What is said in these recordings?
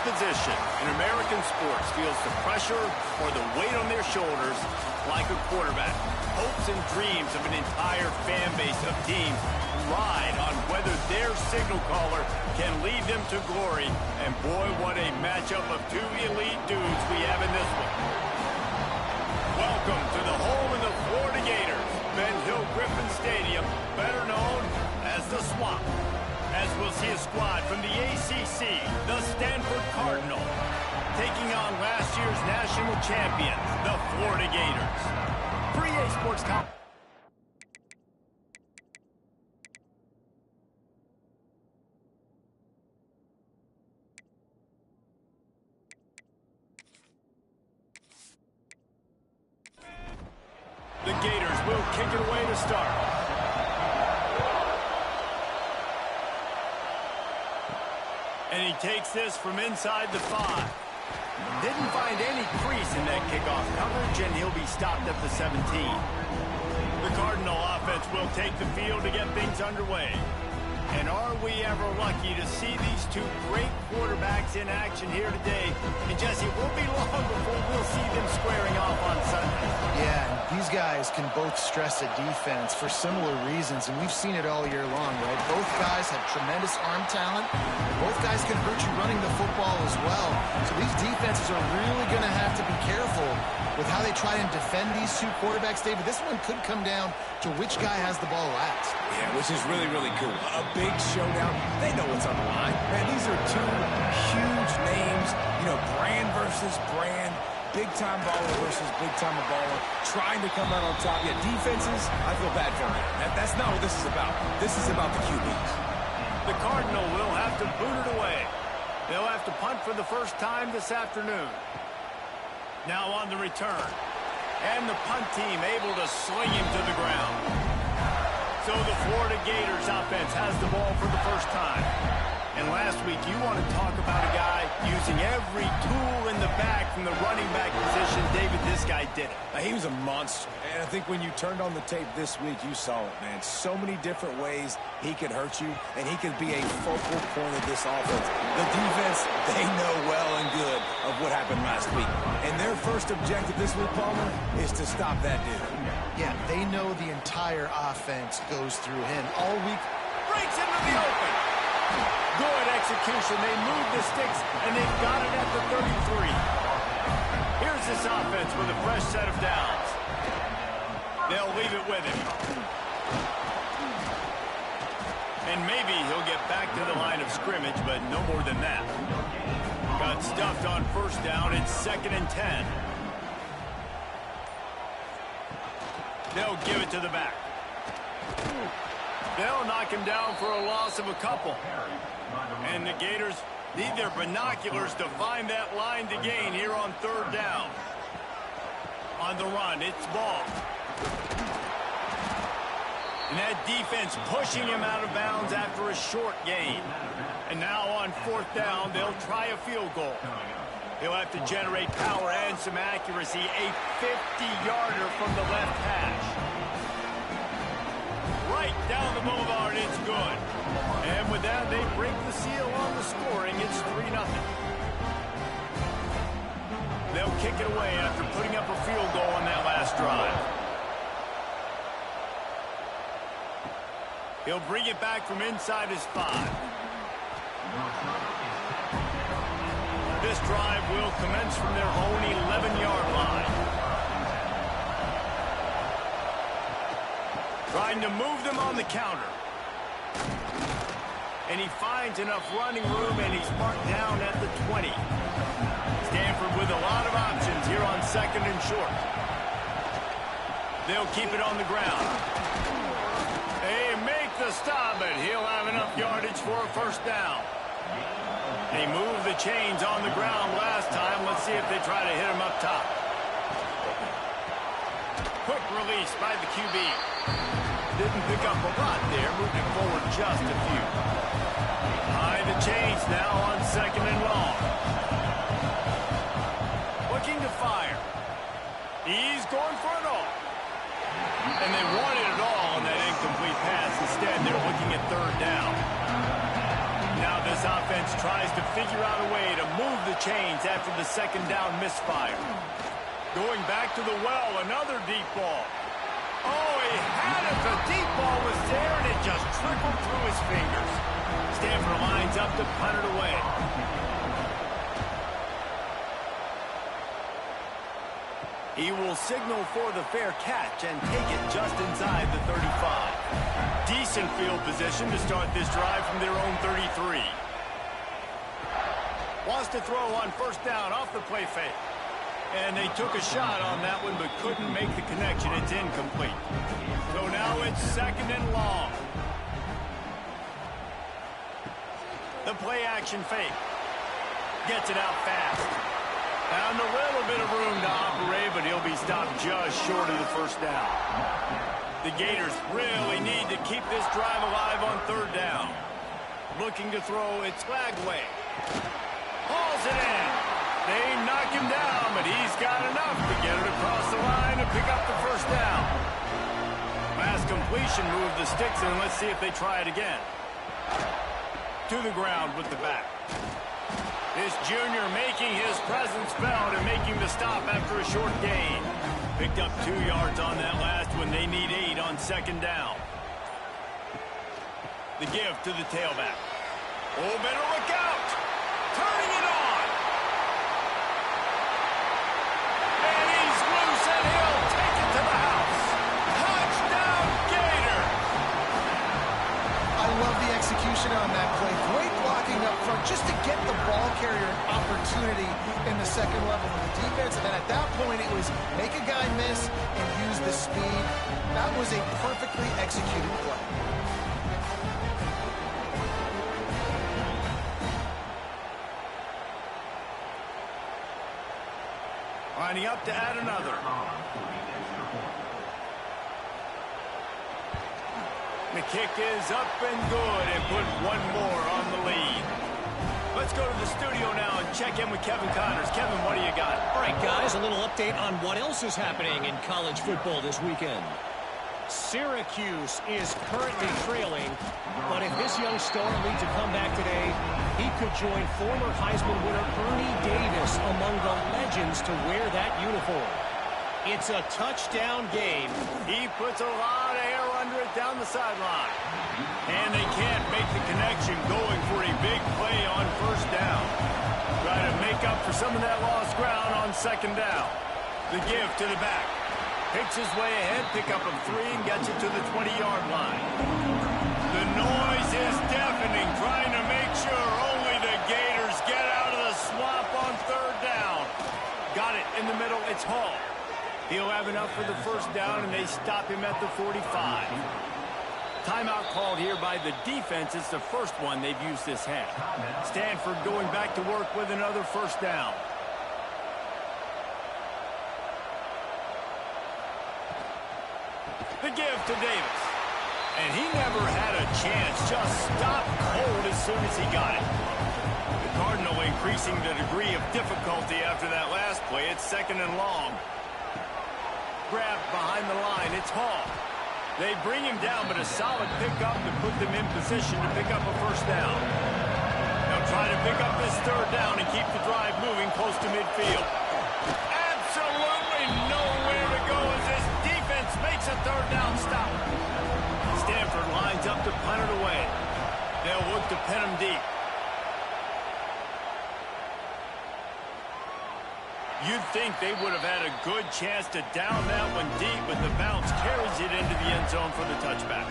position in American sports feels the pressure or the weight on their shoulders like a quarterback. Hopes and dreams of an entire fan base of teams ride on whether their signal caller can lead them to glory. And boy, what a matchup of two elite dudes we have in this one. Welcome to the home of the Florida Gators, Ben Hill Griffin Stadium, better known as the Swamp. As we'll see a squad from the ACC, the Stanford Cardinals, taking on last year's national champions, the Florida Gators. For EA Sports Company. The Gators will kick it away to start. And he takes this from inside the 5. Didn't find any crease in that kickoff coverage, and he'll be stopped at the 17. The Cardinal offense will take the field to get things underway. And are we ever lucky to see these two great quarterbacks in action here today? And Jesse, it won't be long before we'll see them squaring off on Sunday. Yeah, and these guys can both stress a defense for similar reasons, and we've seen it all year long, right? Both guys have tremendous arm talent. Both guys can hurt you running the football as well. So these defenses are really going to have to be careful with how they try and defend these two quarterbacks, David. This one could come down to which guy has the ball last. Yeah, which is really, really cool. A big showdown. They know what's on the line. Man, these are two huge names. You know, brand versus brand. Big-time baller versus big-time baller. Trying to come out on top. Yeah, defenses, I feel bad for them. That's not what this is about. This is about the QBs. The Cardinal will have to boot it away. They'll have to punt for the first time this afternoon. Now on the return. And the punt team able to sling him to the ground. So the Florida Gators offense has the ball for the first time. And last week, you want to talk about a guy using every tool in the back from the running back position. David, this guy did it. He was a monster. And I think when you turned on the tape this week, you saw it, man. So many different ways he could hurt you, and he could be a focal point of this offense. The defense, they know well and good of what happened last week. And their first objective this week, Palmer, is to stop that dude. Yeah, they know the entire offense goes through him all week. Breaks into the open. Good execution. They move the sticks, and they've got it at the 33. Here's this offense with a fresh set of downs. They'll leave it with him. And maybe he'll get back to the line of scrimmage, but no more than that. Got stuffed on first down. It's 2nd and 10. They'll give it to the back. They'll knock him down for a loss of a couple. And the Gators need their binoculars to find that line to gain here on 3rd down. On the run, it's ball. And that defense pushing him out of bounds after a short gain. And now on 4th down, they'll try a field goal. He'll have to generate power and some accuracy. A 50-yarder from the left hash. Right down the boulevard, it's good. And with that, they break the seal on the scoring. It's 3-0. They'll kick it away after putting up a field goal on that last drive. He'll bring it back from inside his 5. This drive will commence from their own 11-yard line. Trying to move them on the counter. And he finds enough running room, and he's marked down at the 20. Stanford with a lot of options here on 2nd and short. They'll keep it on the ground. They make the stop, but he'll have enough yardage for a first down. They moved the chains on the ground last time. Let's see if they try to hit him up top. Quick release by the QB. Didn't pick up a lot there, moving forward just a few. High the chains now on 2nd and long. Looking to fire. He's going for it all. And they wanted it all on that incomplete pass. Instead, they're looking at 3rd down. Now this offense tries to figure out a way to move the chains after the second down misfire. Going back to the well, another deep ball. Oh, he had it. The deep ball was there, and it just trickled through his fingers. Stanford lines up to punt it away. He will signal for the fair catch and take it just inside the 35. Decent field position to start this drive from their own 33. Wants to throw on first down off the play fake. And they took a shot on that one but couldn't make the connection. It's incomplete. So now it's second and long. The play action fake. Gets it out fast. Found a little bit of room to operate, but he'll be stopped just short of the first down. The Gators really need to keep this drive alive on third down. Looking to throw, it's Flagway. Hauls it in. They knock him down, but he's got enough to get it across the line and pick up the first down. Last completion moved the sticks in. Let's see if they try it again. To the ground with the back. This junior making his presence felt and making the stop after a short gain. Picked up 2 yards on that last one. They need 8 on second down. The give to the tailback. Oh, better look out. Turning it on. And he's loose and he'll take it to the house. Touchdown, Gator. I love the execution on that play. Great blocking up front just to get the ball carrier an opportunity in the second level of the defense. And then at that point, it was make a guy miss and use the speed. That was a perfectly executed play. Lining up to add another. The kick is up and good and put one more on the lead. Let's go to the studio now and check in with Kevin Connors. Kevin, what do you got? All right, guys, a little update on what else is happening in college football this weekend. Syracuse is currently trailing, but if this young star leads a comeback today, he could join former Heisman winner Ernie Davis among the legends to wear that uniform. It's a touchdown game. He puts a lot of air under it down the sideline. And they can't make the connection going for a big play on first down. Try to make up for some of that lost ground on second down. The give to the back. Picks his way ahead, pick up of 3, and gets it to the 20-yard line. The noise is deafening, trying to make sure only the Gators get out of the swamp on third down. Got it in the middle, it's Hall. He'll have enough for the first down, and they stop him at the 45. Timeout called here by the defense. It's the first one they've used this half. Stanford going back to work with another first down. The give to Davis. And he never had a chance. Just stopped cold as soon as he got it. The Cardinal increasing the degree of difficulty after that last play. It's second and long. Grab behind the line. It's Hall. They bring him down, but a solid pickup to put them in position to pick up a first down. They'll try to pick up this third down and keep the drive moving close to midfield. Absolutely nowhere to go as this defense makes a third down stop. Stanford lines up to punt it away. They'll look to pin him deep. You'd think they would have had a good chance to down that one deep, but the bounce carries it into the end zone for the touchback.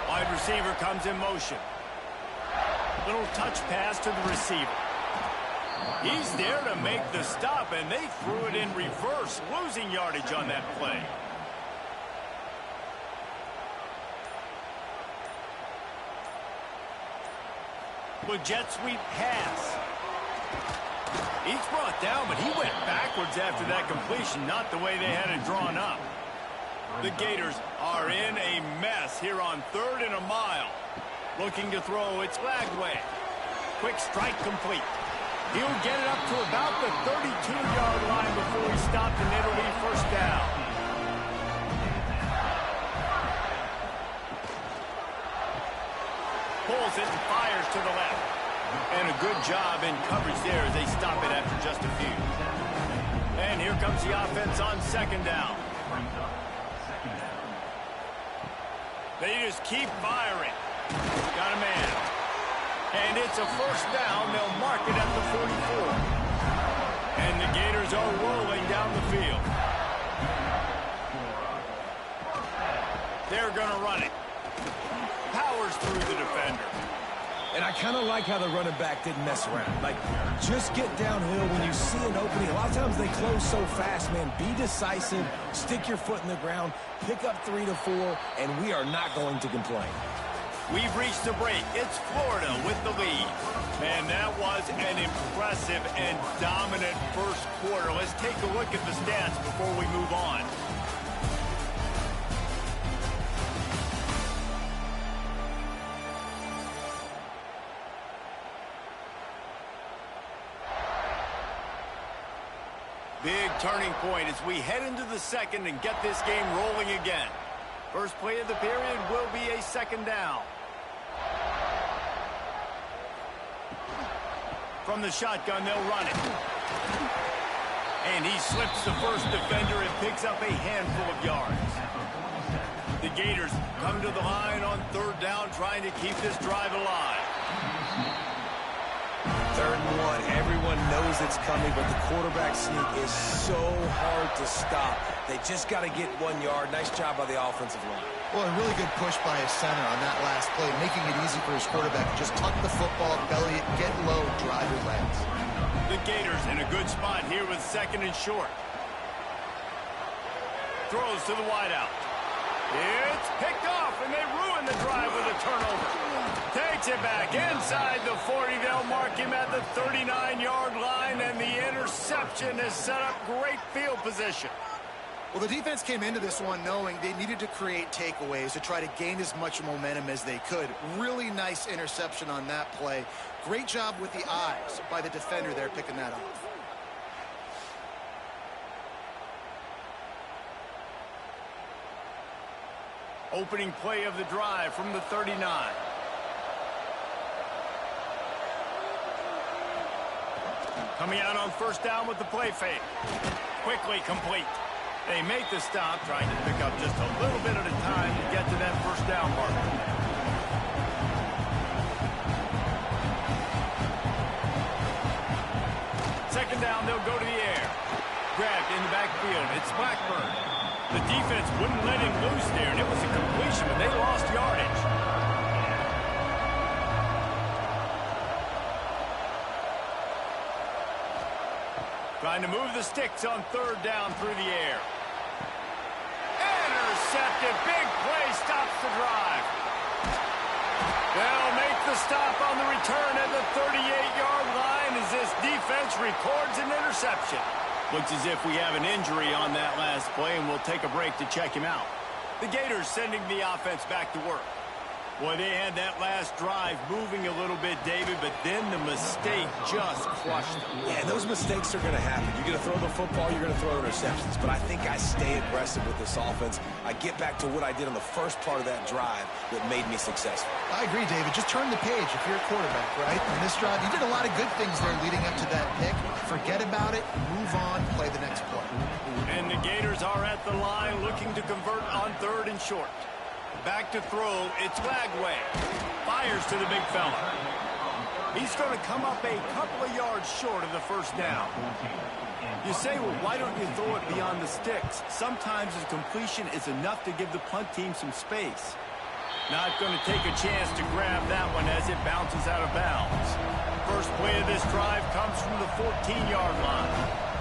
Wide receiver comes in motion. Little touch pass to the receiver. He's there to make the stop, and they threw it in reverse, losing yardage on that play. With jet sweep pass. He's brought down, but he went backwards after that completion, not the way they had it drawn up. The Gators are in a mess here on 3rd and a mile. Looking to throw, it's Flagway. Quick strike complete. He'll get it up to about the 32-yard line before he stopped, and it'll be first down. Pulls it and fires to the left. And a good job in coverage there as they stop it after just a few. And here comes the offense on second down. They just keep firing. Got a man. And it's a first down. They'll mark it at the 44. And the Gators are rolling down the field. They're going to run it. Powers through the defender. And I kind of like how the running back didn't mess around. Like, just get downhill when you see an opening. A lot of times they close so fast, man. Be decisive, stick your foot in the ground, pick up 3 to 4, and we are not going to complain. We've reached the break. It's Florida with the lead. Man, that was an impressive and dominant first quarter. Let's take a look at the stats before we move on. Big turning point as we head into the second and get this game rolling again. First play of the period will be a second down. From the shotgun, they'll run it. And he slips the first defender and picks up a handful of yards. The Gators come to the line on third down, trying to keep this drive alive. 3rd and 1. Everyone knows it's coming, but the quarterback sneak is so hard to stop. They just got to get 1 yard. Nice job by the offensive line. Well, a really good push by his center on that last play, making it easy for his quarterback to just tuck the football, belly it, get low, drive your legs. The Gators in a good spot here with second and short. Throws to the wideout. It's picked off, and they ruin the drive with a turnover. Takes it back inside the 40. They'll mark him at the 39-yard line, and the interception has set up great field position. Well, the defense came into this one knowing they needed to create takeaways to try to gain as much momentum as they could. Really nice interception on that play. Great job with the eyes by the defender there picking that off. Opening play of the drive from the 39. Coming out on first down with the play fake. Quickly complete. They make the stop, trying to pick up just a little bit at a time to get to that first down marker. Second down, they'll go to the air. Grabbed in the backfield. It's Blackburn. The defense wouldn't let him loose there, and it was a completion, but they lost yardage. Trying to move the sticks on third down through the air. Intercepted. Big play stops the drive. They'll make the stop on the return at the 38-yard line as this defense records an interception. Looks as if we have an injury on that last play, and we'll take a break to check him out. The Gators sending the offense back to work. Boy, they had that last drive moving a little bit, David, but then the mistake just crushed them. Yeah, those mistakes are going to happen. You're going to throw the football, you're going to throw interceptions. But I think I stay aggressive with this offense. I get back to what I did on the first part of that drive that made me successful. I agree, David. Just turn the page if you're a quarterback, right? On this drive, you did a lot of good things there leading up to that pick. Forget about it, move on, play the next play. And the Gators are at the line looking to convert on third and short. Back to throw, it's Lagway. Fires to the big fella. He's going to come up a couple of yards short of the first down. You say, well, why don't you throw it beyond the sticks? Sometimes a completion is enough to give the punt team some space. Not going to take a chance to grab that one as it bounces out of bounds. First play of this drive comes from the 14-yard line.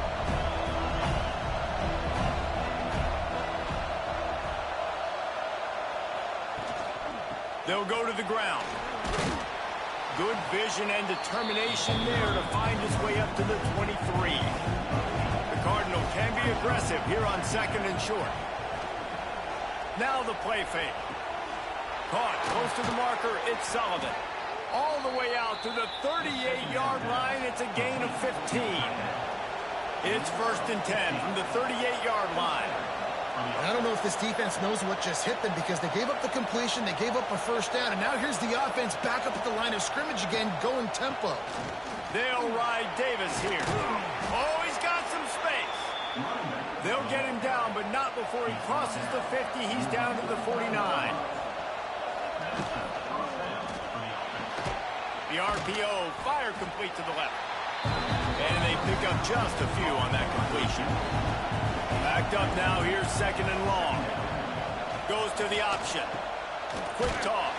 They'll go to the ground. Good vision and determination there to find his way up to the 23. The Cardinals can be aggressive here on second and short. Now the play fake. Caught close to the marker. It's Sullivan. All the way out to the 38-yard line. It's a gain of 15. It's 1st and 10 from the 38-yard line. I don't know if this defense knows what just hit them because they gave up the completion, they gave up a first down, and now here's the offense back up at the line of scrimmage again, going tempo. They'll ride Davis here. Oh, he's got some space. They'll get him down, but not before he crosses the 50. He's down to the 49. The RPO, fire complete to the left. And they pick up just a few on that completion. Backed up now, here's second and long. Goes to the option. Quick toss.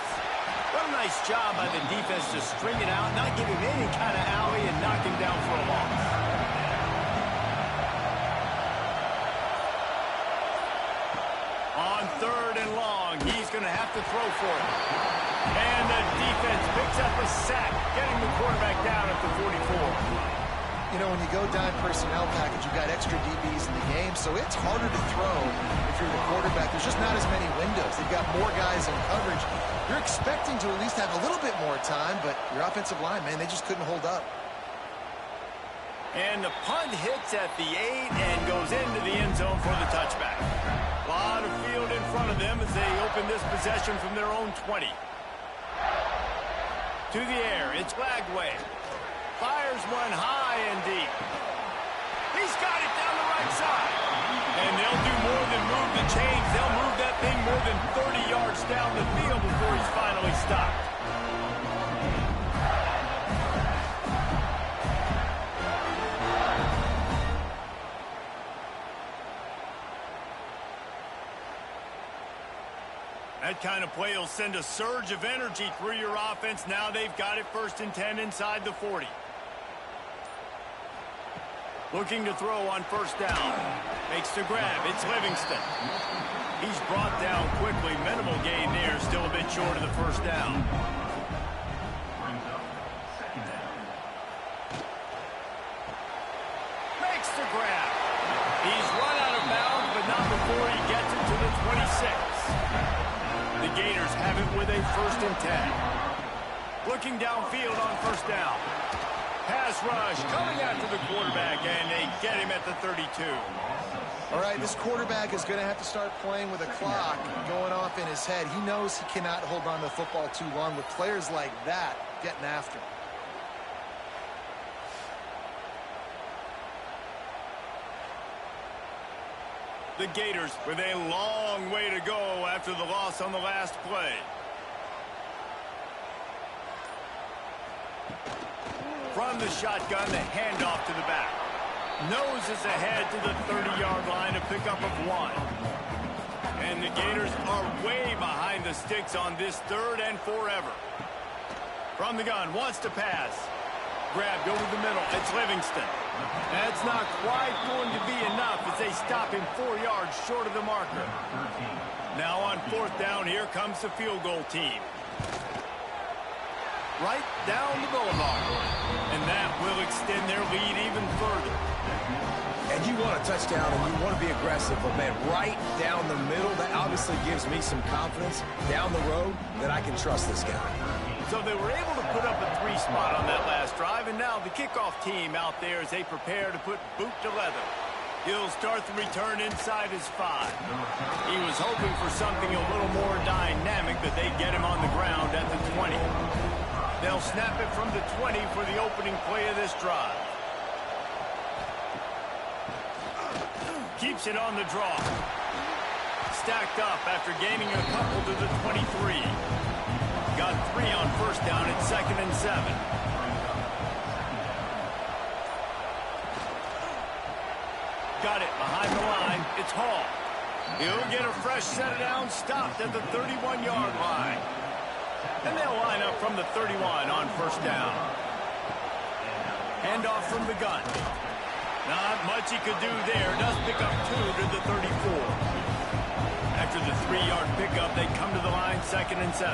What a nice job by the defense to string it out, not give him any kind of alley, and knock him down for a loss. On third and long, he's going to have to throw for it. And the defense picks up a sack, getting the quarterback down at the 44. You know, when you go dime personnel package, you've got extra DBs in the game, so it's harder to throw if you're the quarterback. There's just not as many windows. They've got more guys in coverage. You're expecting to at least have a little bit more time, but your offensive line, man, they just couldn't hold up. And the punt hits at the 8 and goes into the end zone for the touchback. A lot of field in front of them as they open this possession from their own 20. To the air, it's Lagway. Fires one high and deep. He's got it down the right side. And they'll do more than move the chains. They'll move that thing more than 30 yards down the field before he's finally stopped. That kind of play will send a surge of energy through your offense. Now they've got it 1st and 10 inside the 40. Looking to throw on 1st down. Makes the grab. It's Livingston. He's brought down quickly. Minimal gain there. Still a bit short of the 1st down. Makes the grab. He's run out of bounds, but not before he gets it to the 26. The Gators have it with a 1st and 10. Looking downfield on 1st down. Pass rush coming after the quarterback, and they get him at the 32. All right, this quarterback is going to have to start playing with a clock going off in his head. He knows he cannot hold on to the football too long with players like that getting after him. The Gators with a long way to go after the loss on the last play. From the shotgun, the handoff to the back. Noses ahead to the 30-yard line, a pickup of 1. And the Gators are way behind the sticks on this 3rd and forever. From the gun, wants to pass. Grabbed over the middle. It's Livingston. That's not quite going to be enough as they stop him 4 yards short of the marker. Now on 4th down, here comes the field goal team. Right down the boulevard. And that will extend their lead even further. And you want a touchdown and you want to be aggressive, but man, right down the middle, that obviously gives me some confidence down the road that I can trust this guy. So they were able to put up a 3 spot on that last drive, and now the kickoff team out there as they prepare to put boot to leather. He'll start the return inside his 5. He was hoping for something a little more dynamic, but they get him on the ground at the 20. They'll snap it from the 20 for the opening play of this drive. Keeps it on the draw. Stacked up after gaining a couple to the 23. Got 3 on 1st down at 2nd and 7. Got it behind the line. It's Hall. He'll get a fresh set of downs stopped at the 31-yard line. And they'll line up from the 31 on 1st down. Handoff from the gun. Not much he could do there. Does pick up 2 to the 34. After the 3-yard pickup, they come to the line 2nd and 7.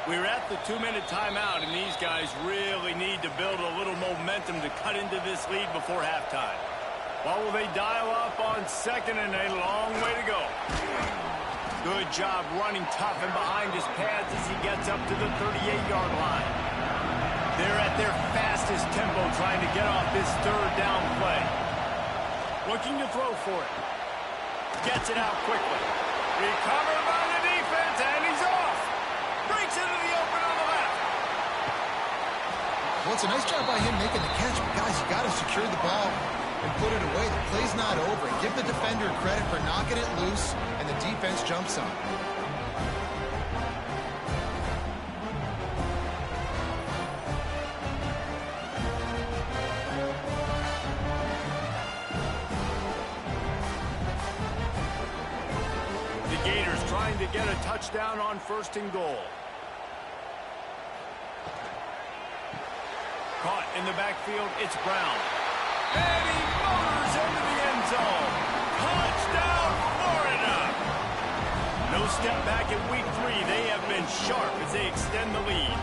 We're at the 2-minute timeout, and these guys really need to build a little momentum to cut into this lead before halftime. What will they dial up on 2nd and a long way to go? Good job running tough and behind his pads as he gets up to the 38-yard line. They're at their fastest tempo trying to get off this 3rd down play. Looking to throw for it. Gets it out quickly. Recovered by the defense, and he's off. Breaks into the open on the left. Well, it's a nice job by him making the catch, but guys, you got to secure the ball and put it away. The play's not over. Give the defender credit for knocking it loose, and the defense jumps on it. Trying to get a touchdown on 1st and goal. Caught in the backfield, it's Brown. And he motors into the end zone. Touchdown, Florida! No step back in week 3. They have been sharp as they extend the lead.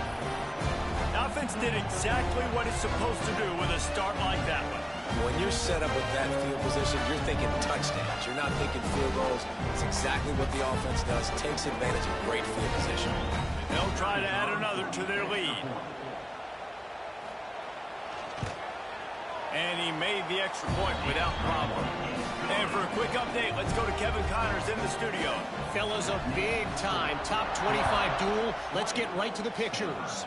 The offense did exactly what it's supposed to do with a start like that one. When you're set up with that field position, you're thinking touchdowns. You're not thinking field goals. It's exactly what the offense does. Takes advantage of great field position. They'll try to add another to their lead. And he made the extra point without problem. And for a quick update, let's go to Kevin Connors in the studio. Fellas, a big-time top 25 duel. Let's get right to the pictures.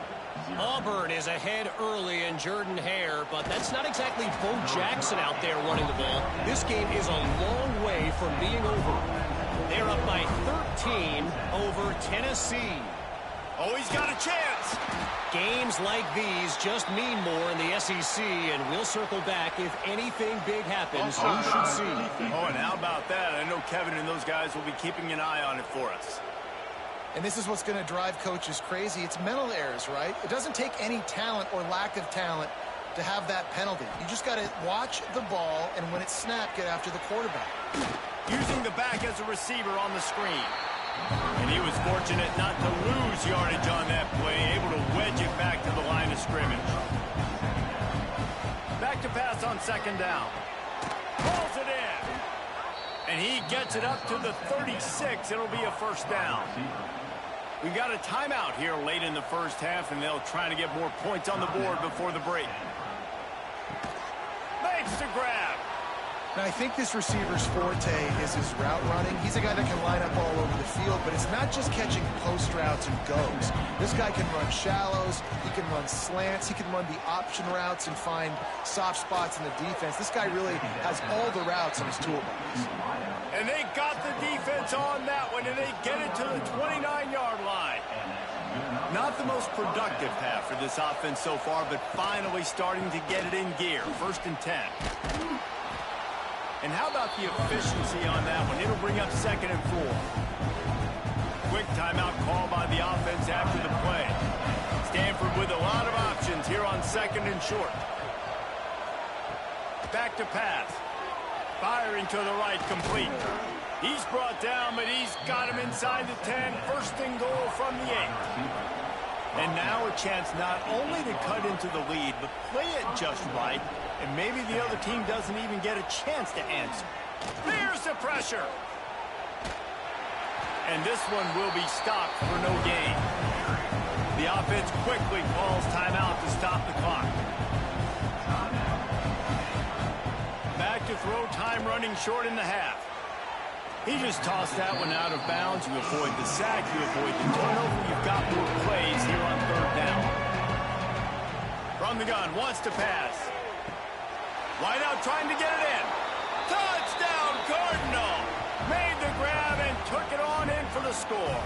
Auburn is ahead early in Jordan Hare, but that's not exactly Bo Jackson out there running the ball. This game is a long way from being over. They're up by 13 over Tennessee. Oh, he's got a chance. Games like these just mean more in the SEC, and we'll circle back if anything big happens. You should see. Oh, and how about that? I know Kevin and those guys will be keeping an eye on it for us. And this is what's going to drive coaches crazy. It's mental errors, right? It doesn't take any talent or lack of talent to have that penalty. You just got to watch the ball, and when it's snapped, get after the quarterback. Using the back as a receiver on the screen. And he was fortunate not to lose yardage on that play, able to wedge it back to the line of scrimmage. Back to pass on 2nd down. Pulls it in. And he gets it up to the 36. It'll be a 1st down. We got a timeout here late in the 1st half, and they'll try to get more points on the board before the break. Makes the grab. Now, I think this receiver's forte is his route running. He's a guy that can line up all over the field, but it's not just catching post routes and goes. This guy can run shallows, he can run slants, he can run the option routes and find soft spots in the defense. This guy really has all the routes in his toolbox. And they got the defense on that one, and they get it to the 29-yard line. Not the most productive half for this offense so far, but finally starting to get it in gear. 1st and 10. And how about the efficiency on that one? It'll bring up 2nd and 4. Quick timeout call by the offense after the play. Stanford with a lot of options here on 2nd and short. Back to pass. Firing to the right, complete. He's brought down, but he's got him inside the 10. 1st and goal from the 8. And now a chance not only to cut into the lead, but play it just right, and maybe the other team doesn't even get a chance to answer. There's the pressure. And this one will be stopped for no gain. The offense quickly calls timeout to stop the clock. Back to throw, time running short in the half. He just tossed that one out of bounds. You avoid the sack, you avoid the turnover. You've got more plays here on 3rd down. From the gun, wants to pass. Wide out trying to get it in. Touchdown, Cardinal! Made the grab and took it on in for the score.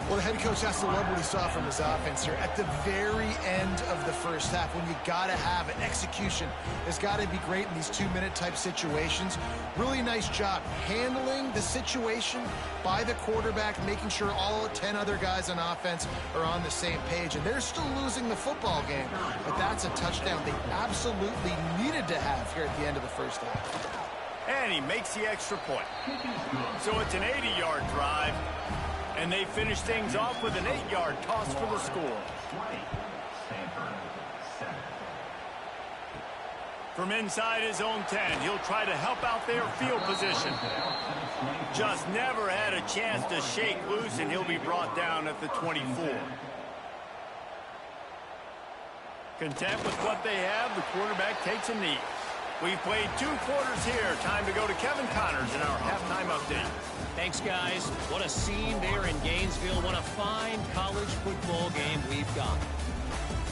Well, the head coach has to love what he saw from his offense here at the very end of the 1st half, when you got to have it. Execution has got to be great in these 2-minute type situations. Really nice job handling the situation by the quarterback, making sure all 10 other guys on offense are on the same page. And they're still losing the football game, but that's a touchdown they absolutely needed to have here at the end of the 1st half. And he makes the extra point. So it's an 80-yard drive. And they finish things off with an 8-yard toss for the score. From inside his own 10, he'll try to help out their field position. Just never had a chance to shake loose, and he'll be brought down at the 24. Content with what they have, the quarterback takes a knee. We've played 2 quarters here. Time to go to Kevin Connors in our halftime update. Thanks, guys. What a scene there in Gainesville. What a fine college football game we've got.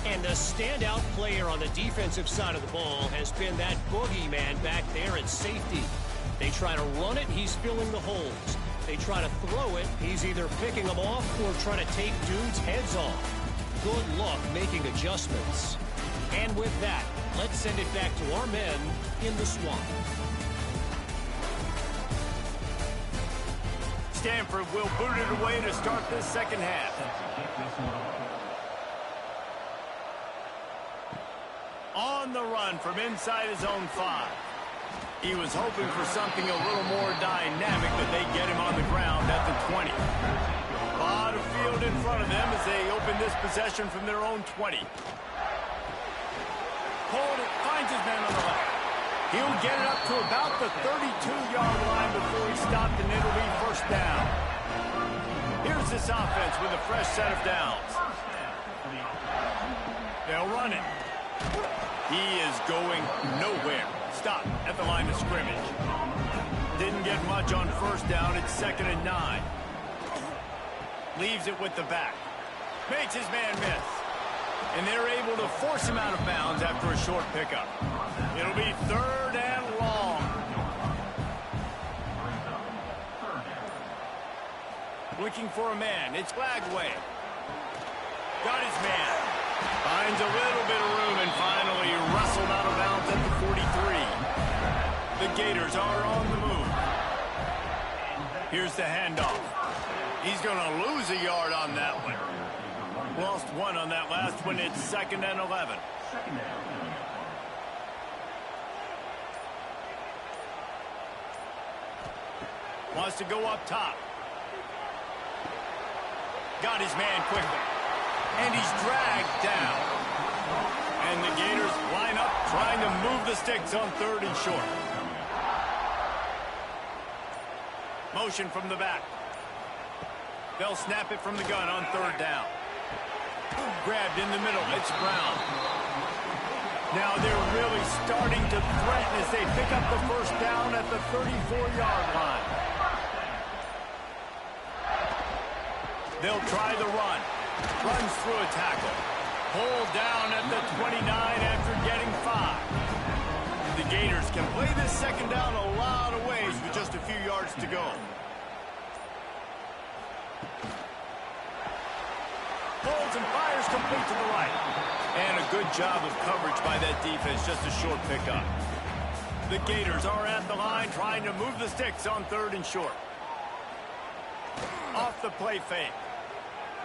And the standout player on the defensive side of the ball has been that boogeyman back there at safety. They try to run it, he's filling the holes. They try to throw it, he's either picking them off or trying to take dudes' heads off. Good luck making adjustments. And with that, let's send it back to our men in the swamp. Stanford will boot it away to start this second half. On the run from inside his own 5. He was hoping for something a little more dynamic, but they get him on the ground at the 20. A lot of field in front of them as they open this possession from their own 20. Hold it, finds his man on the left. He'll get it up to about the 32-yard line before he stopped, and it'll be first down. Here's this offense with a fresh set of downs. They'll run it. He is going nowhere. Stop at the line of scrimmage. Didn't get much on first down. It's 2nd and 9. Leaves it with the back. Makes his man miss. And they're able to force him out of bounds after a short pickup. It'll be 3rd and long. Looking for a man. It's Lagway. Got his man. Finds a little bit of room and finally wrestled out of bounds at the 43. The Gators are on the move. Here's the handoff. He's going to lose a yard on that one. Lost 1 on that last one. It's 2nd and 11. Wants to go up top. Got his man quickly. And he's dragged down. And the Gators line up trying to move the sticks on 3rd and short. Motion from the back. They'll snap it from the gun on 3rd down. Grabbed in the middle. It's Brown. Now they're really starting to threaten as they pick up the first down at the 34-yard line. They'll try the run. Runs through a tackle. Pulled down at the 29 after getting 5. The Gators can play this second down a lot of ways with just a few yards to go. Holds and fires complete to the right. And a good job of coverage by that defense, just a short pickup. The Gators are at the line trying to move the sticks on 3rd and short. Off the play fake.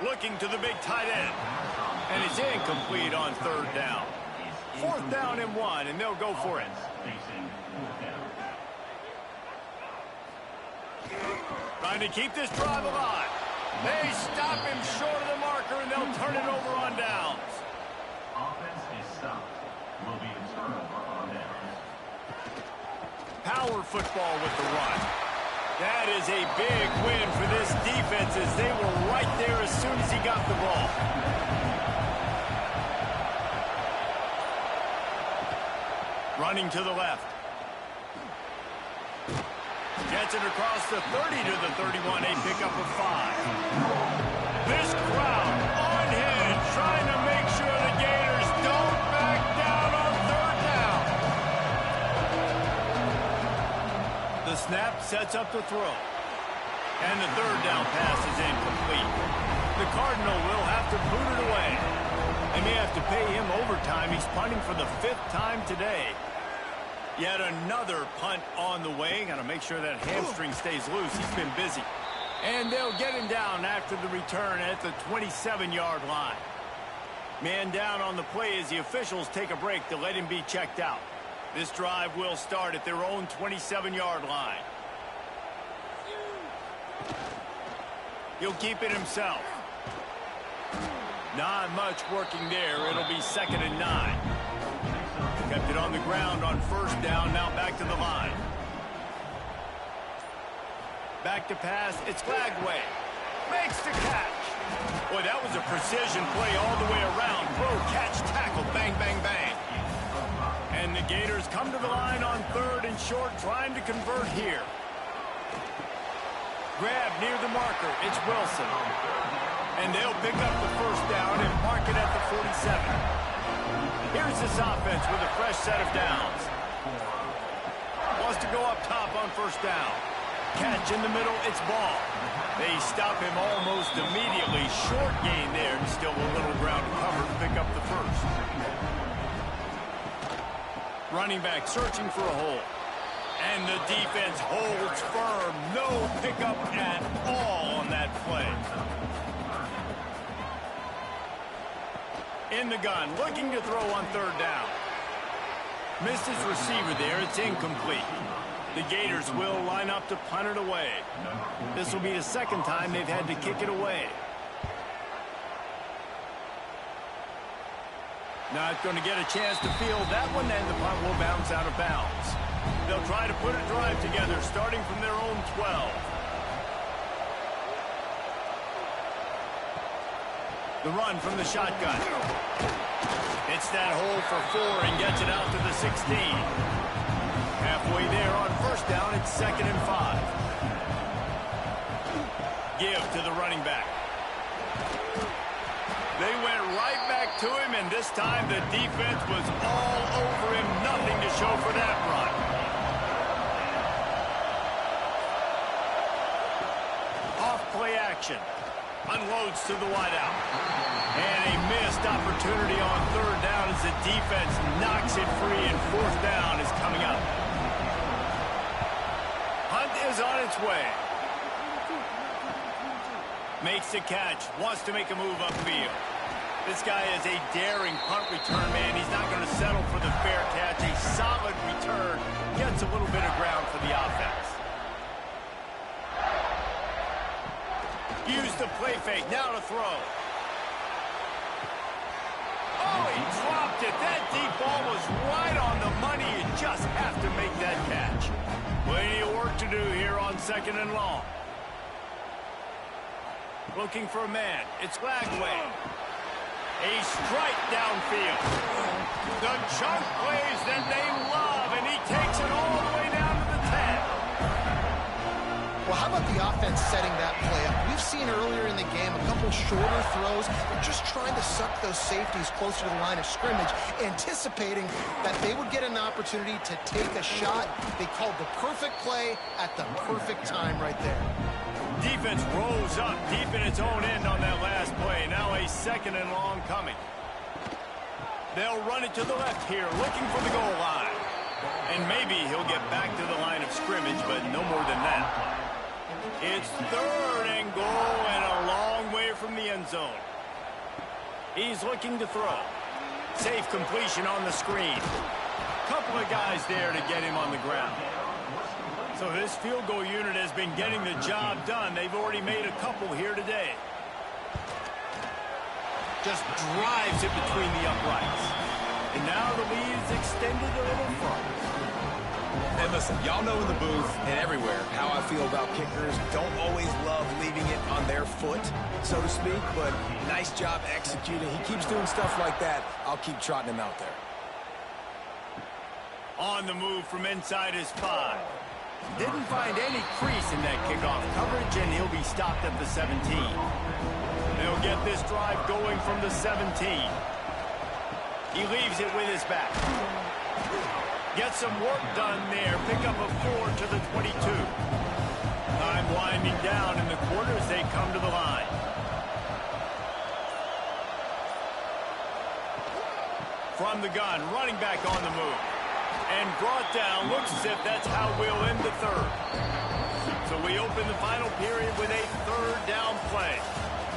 Looking to the big tight end. And it's incomplete on 3rd down. 4th down and 1, and they'll go for it. Trying to keep this drive alive. They stop him short of the marker, and they'll turn it over on downs. Offense is stopped. Will be a turnover on downs. Power football with the run. That is a big win for this defense as they were right there as soon as he got the ball. Running to the left. Gets it across the 30 to the 31, a pickup of 5. This crowd on him trying to make sure the Gators don't back down on 3rd down. The snap sets up the throw. And the 3rd down pass is incomplete. The Cardinal will have to boot it away. They may have to pay him overtime. He's punting for the 5th time today. Yet another punt on the way. Got to make sure that hamstring stays loose. He's been busy. And they'll get him down after the return at the 27-yard line. Man down on the play as the officials take a break to let him be checked out. This drive will start at their own 27-yard line. He'll keep it himself. Not much working there. It'll be 2nd and 9. Kept it on the ground on 1st down. Now back to the line. Back to pass. It's Lagway. Makes the catch. Boy, that was a precision play all the way around. Throw, catch, tackle, bang, bang, bang. And the Gators come to the line on 3rd and short, trying to convert here. Grab near the marker. It's Wilson. And they'll pick up the first down and mark it at the 47. Here's this offense with a fresh set of downs. Wants to go up top on first down. Catch in the middle, it's ball. They stop him almost immediately. Short gain there, and still a little ground to cover to pick up the first. Running back searching for a hole. And the defense holds firm. No pickup at all on that play. In the gun, looking to throw on 3rd down. Missed his receiver there. It's incomplete. The Gators will line up to punt it away. This will be the 2nd time they've had to kick it away. Not going to get a chance to field that one, and the punt will bounce out of bounds. They'll try to put a drive together, starting from their own 12. The run from the shotgun. It's that hole for 4 and gets it out to the 16. Halfway there on first down, it's 2nd and 5. Give to the running back. They went right back to him, and this time the defense was all over him. Nothing to show for that run. Off play action. Unloads to the wideout. And a missed opportunity on 3rd down as the defense knocks it free, and 4th down is coming up. Hunt is on its way. Makes the catch. Wants to make a move upfield. This guy is a daring punt return man. He's not going to settle for the fair catch. A solid return. Gets a little bit of ground for the offense. Use the play fake. Now to throw. Oh, he dropped it. That deep ball was right on the money. You just have to make that catch. Plenty of work to do here on 2nd and long. Looking for a man. It's Lagway. A strike downfield. The chunk plays that they love, and he takes it all the way down to the 10. Well, how about the offense setting that play up? We've seen earlier in the game a couple shorter throws. They're just trying to suck those safeties closer to the line of scrimmage, anticipating that they would get an opportunity to take a shot. They called the perfect play at the perfect time right there. Defense rolls up deep in its own end on that last play. Now a 2nd and long coming. They'll run it to the left here, looking for the goal line. And maybe he'll get back to the line of scrimmage, but no more than that. It's 3rd and goal and a long way from the end zone. He's looking to throw. Safe completion on the screen. Couple of guys there to get him on the ground. So this field goal unit has been getting the job done. They've already made a couple here today. Just drives it between the uprights. And now the lead is extended a little further. And listen, y'all know in the booth and everywhere how I feel about kickers. Don't always love leaving it on their foot, so to speak, but nice job executing. He keeps doing stuff like that. I'll keep trotting him out there. On the move from inside his 5. Didn't find any crease in that kickoff coverage, and he'll be stopped at the 17. They'll get this drive going from the 17. He leaves it with his back. Gets some work done there. Pick up a 4 to the 22. Time winding down in the quarter as they come to the line. From the gun, running back on the move. And brought down. Looks as if that's how we'll end the 3rd. So we open the final period with a 3rd down play.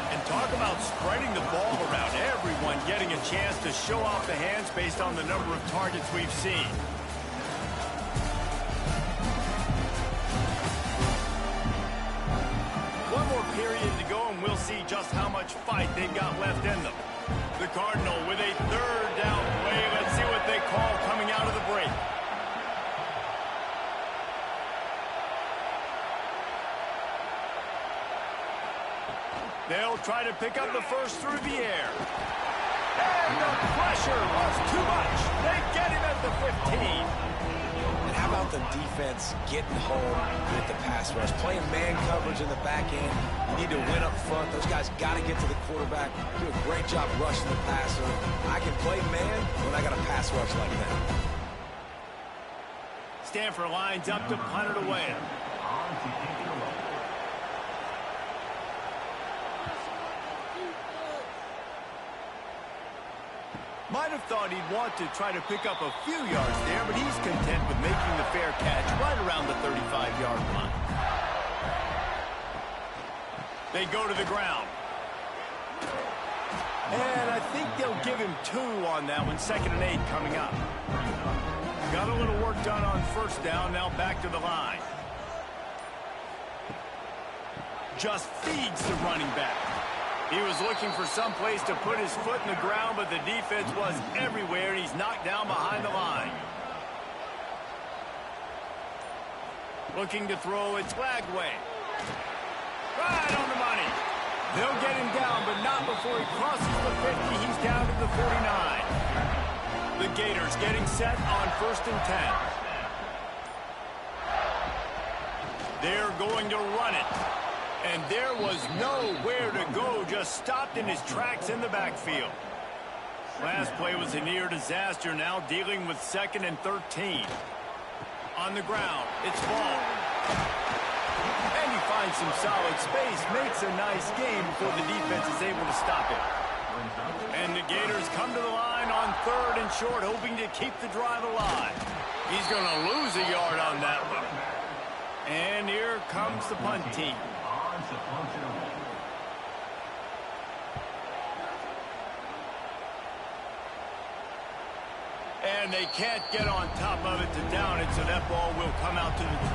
And talk about spreading the ball around. Everyone getting a chance to show off the hands based on the number of targets we've seen. One more period to go, and we'll see just how much fight they've got left in them. The Cardinal with a 3rd down play. Let's see what they call coming out of the break. They'll try to pick up the first through the air. And the pressure was too much. They get him at the 15. And how about the defense getting home with the pass rush? Playing man coverage in the back end. You need to win up front. Those guys got to get to the quarterback. Do a great job rushing the passer. I can play man when I got a pass rush like that. Stanford lines up to punt it away. On to kick it away. Might have thought he'd want to try to pick up a few yards there, but he's content with making the fair catch right around the 35-yard line. They go to the ground. And I think they'll give him 2 on that one. 2nd and 8 coming up. Got a little work done on first down. Now back to the line. Just feeds the running back. He was looking for some place to put his foot in the ground, but the defense was everywhere, and he's knocked down behind the line. Looking to throw, it's Lagway. Right on the money. They'll get him down, but not before he crosses the 50. He's down to the 49. The Gators getting set on 1st and 10. They're going to run it. And there was nowhere to go, just stopped in his tracks in the backfield. Last play was a near disaster, now dealing with 2nd and 13. On the ground, it's ball. And he finds some solid space, makes a nice game before the defense is able to stop it. And the Gators come to the line on 3rd and short, hoping to keep the drive alive. He's going to lose a yard on that one. And here comes the punt team. And they can't get on top of it to down it, so that ball will come out to the